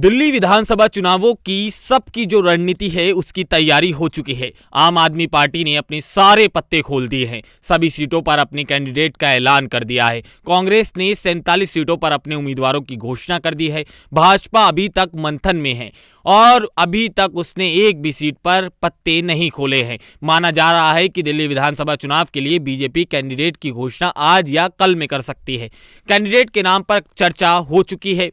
दिल्ली विधानसभा चुनावों की सबकी जो रणनीति है उसकी तैयारी हो चुकी है। आम आदमी पार्टी ने अपने सारे पत्ते खोल दिए हैं, सभी सीटों पर अपने कैंडिडेट का ऐलान कर दिया है। कांग्रेस ने 47 सीटों पर अपने उम्मीदवारों की घोषणा कर दी है। भाजपा अभी तक मंथन में है और अभी तक उसने एक भी सीट पर पत्ते नहीं खोले हैं। माना जा रहा है कि दिल्ली विधानसभा चुनाव के लिए बीजेपी कैंडिडेट की घोषणा आज या कल में कर सकती है। कैंडिडेट के नाम पर चर्चा हो चुकी है।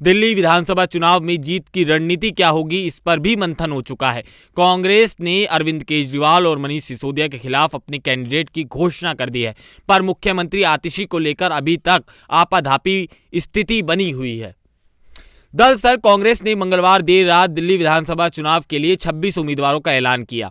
दिल्ली विधानसभा चुनाव में जीत की रणनीति क्या होगी, इस पर भी मंथन हो चुका है। कांग्रेस ने अरविंद केजरीवाल और मनीष सिसोदिया के खिलाफ अपने कैंडिडेट की घोषणा कर दी है, पर मुख्यमंत्री आतिशी को लेकर अभी तक आपाधापी स्थिति बनी हुई है। दरअसल कांग्रेस ने मंगलवार देर रात दिल्ली विधानसभा चुनाव के लिए 26 उम्मीदवारों का ऐलान किया।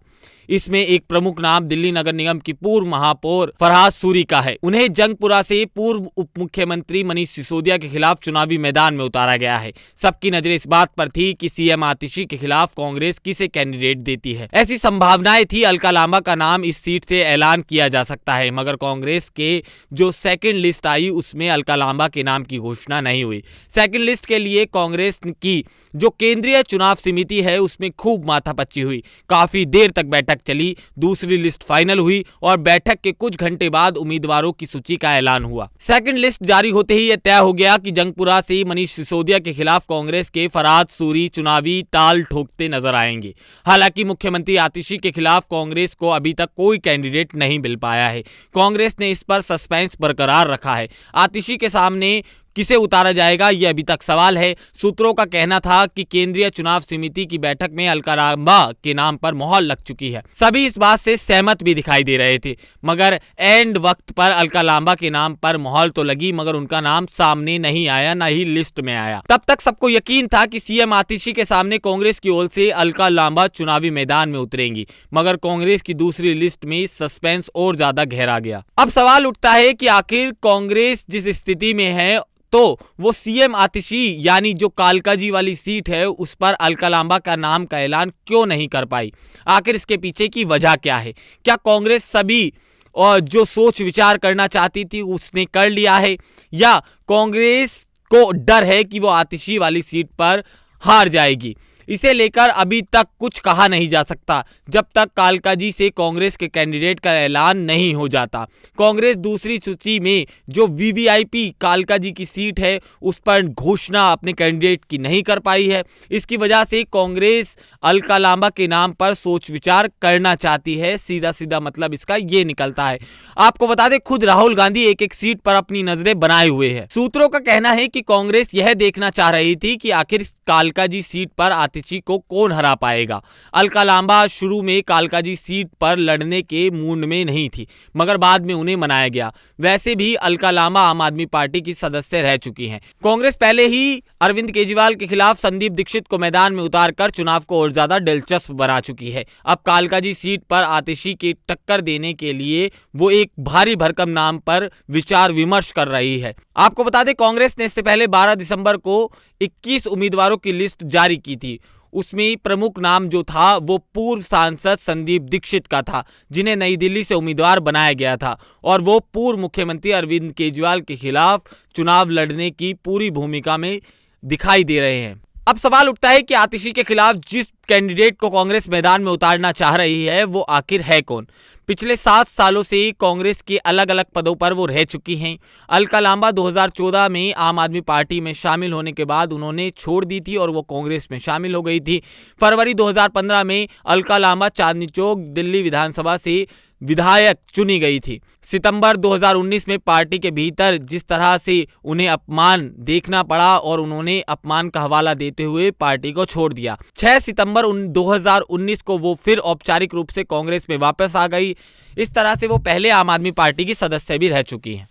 इसमें एक प्रमुख नाम दिल्ली नगर निगम की पूर्व महापौर फरहाद सूरी का है। उन्हें जंगपुरा से पूर्व उप मुख्यमंत्री मनीष सिसोदिया के खिलाफ चुनावी मैदान में उतारा गया है। सबकी नजर इस बात पर थी कि सीएम आतिशी के खिलाफ कांग्रेस किसे कैंडिडेट देती है। ऐसी संभावनाएं थी अलका लांबा का नाम इस सीट से ऐलान किया जा सकता है, मगर कांग्रेस के जो सेकेंड लिस्ट आई उसमें अलका लांबा के नाम की घोषणा नहीं हुई। सेकेंड लिस्ट के लिए कांग्रेस की जो केंद्रीय चुनाव समिति है उसमें खूब माथापच्ची हुई। काफी देर तक बैठक चली, दूसरी लिस्ट फाइनल हुई और बैठक के कुछ घंटे बाद उम्मीदवारों की सूची का ऐलान हुआ। सेकंड लिस्ट जारी होते ही यह तय हो गया कि जंगपुरा से मनीष सिसोदिया के खिलाफ कांग्रेस के फरहाद सूरी चुनावी ताल ठोकते नजर आएंगे। हालांकि मुख्यमंत्री आतिशी के खिलाफ कांग्रेस को अभी तक कोई कैंडिडेट नहीं मिल पाया है। कांग्रेस ने इस पर सस्पेंस बरकरार रखा है। आतिशी के सामने किसे उतारा जाएगा यह अभी तक सवाल है। सूत्रों का कहना था कि केंद्रीय चुनाव समिति की बैठक में अलका लांबा के नाम पर मोहर लग चुकी है। सभी इस बात से सहमत भी दिखाई दे रहे थे, मगर एंड वक्त पर अलका लांबा के नाम पर मोहर तो लगी, मगर उनका नाम सामने नहीं आया, न ही लिस्ट में आया। तब तक सबको यकीन था कि सीएम आतिशी के सामने कांग्रेस की ओर से अलका लांबा चुनावी मैदान में उतरेंगी, मगर कांग्रेस की दूसरी लिस्ट में सस्पेंस और ज्यादा गहरा गया। अब सवाल उठता है कि आखिर कांग्रेस जिस स्थिति में है तो वो सीएम आतिशी यानी जो कालकाजी वाली सीट है उस पर अलका लांबा का नाम का ऐलान क्यों नहीं कर पाई। आखिर इसके पीछे की वजह क्या है? क्या कांग्रेस सभी और जो सोच विचार करना चाहती थी उसने कर लिया है, या कांग्रेस को डर है कि वो आतिशी वाली सीट पर हार जाएगी? इसे लेकर अभी तक कुछ कहा नहीं जा सकता जब तक कालकाजी से कांग्रेस के कैंडिडेट का ऐलान नहीं हो जाता। कांग्रेस दूसरी सूची में जो वीवीआईपी कालकाजी की सीट है उस पर घोषणा अपने कैंडिडेट की नहीं कर पाई है। इसकी वजह से कांग्रेस अलका लांबा के नाम पर सोच विचार करना चाहती है। सीधा सीधा मतलब इसका ये निकलता है। आपको बता दें, खुद राहुल गांधी एक एक सीट पर अपनी नजरें बनाए हुए हैं। सूत्रों का कहना है कि कांग्रेस यह देखना चाह रही थी कि आखिर कालकाजी सीट पर आतिशी को कौन हरा पाएगा। अलका लांबा शुरू में कालकाजी सीट पर लड़ने के मूड में नहीं थी, मगर बाद में उन्हें मनाया गया। वैसे भी अलका लांबा आम आदमी पार्टी की सदस्य रह चुकी हैं। कांग्रेस पहले ही अरविंद केजरीवाल के खिलाफ संदीप दीक्षित को मैदान में उतारकर चुनाव को और ज्यादा दिलचस्प बना चुकी है। अब कालकाजी सीट पर आतिशी की टक्कर देने के लिए वो एक भारी भरकम नाम पर विचार विमर्श कर रही है। आपको बता दें, कांग्रेस ने इससे पहले 12 दिसंबर को 21 उम्मीदवारों की लिस्ट जारी की थी। उसमें प्रमुख नाम जो था वो पूर्व सांसद संदीप दीक्षित का था, जिन्हें नई दिल्ली से उम्मीदवार बनाया गया था, और वो पूर्व मुख्यमंत्री अरविंद केजरीवाल के खिलाफ चुनाव लड़ने की पूरी भूमिका में दिखाई दे रहे हैं। अब सवाल उठता है कि आतिशी के खिलाफ जिस कैंडिडेट को कांग्रेस मैदान में उतारना चाह रही है वो आखिर है कौन? पिछले 7 सालों से कांग्रेस के अलग अलग पदों पर वो रह चुकी हैं। अलका लांबा 2014 में आम आदमी पार्टी में शामिल होने के बाद उन्होंने छोड़ दी थी और वो कांग्रेस में शामिल हो गई थी। फरवरी 2015 में अलका लांबा चांदनी चौक दिल्ली विधानसभा से विधायक चुनी गई थी। सितंबर 2019 में पार्टी के भीतर जिस तरह से उन्हें अपमान देखना पड़ा और उन्होंने अपमान का हवाला देते हुए पार्टी को छोड़ दिया। 6 सितंबर 2019 को वो फिर औपचारिक रूप से कांग्रेस में वापस आ गई। इस तरह से वो पहले आम आदमी पार्टी की सदस्य भी रह चुकी हैं।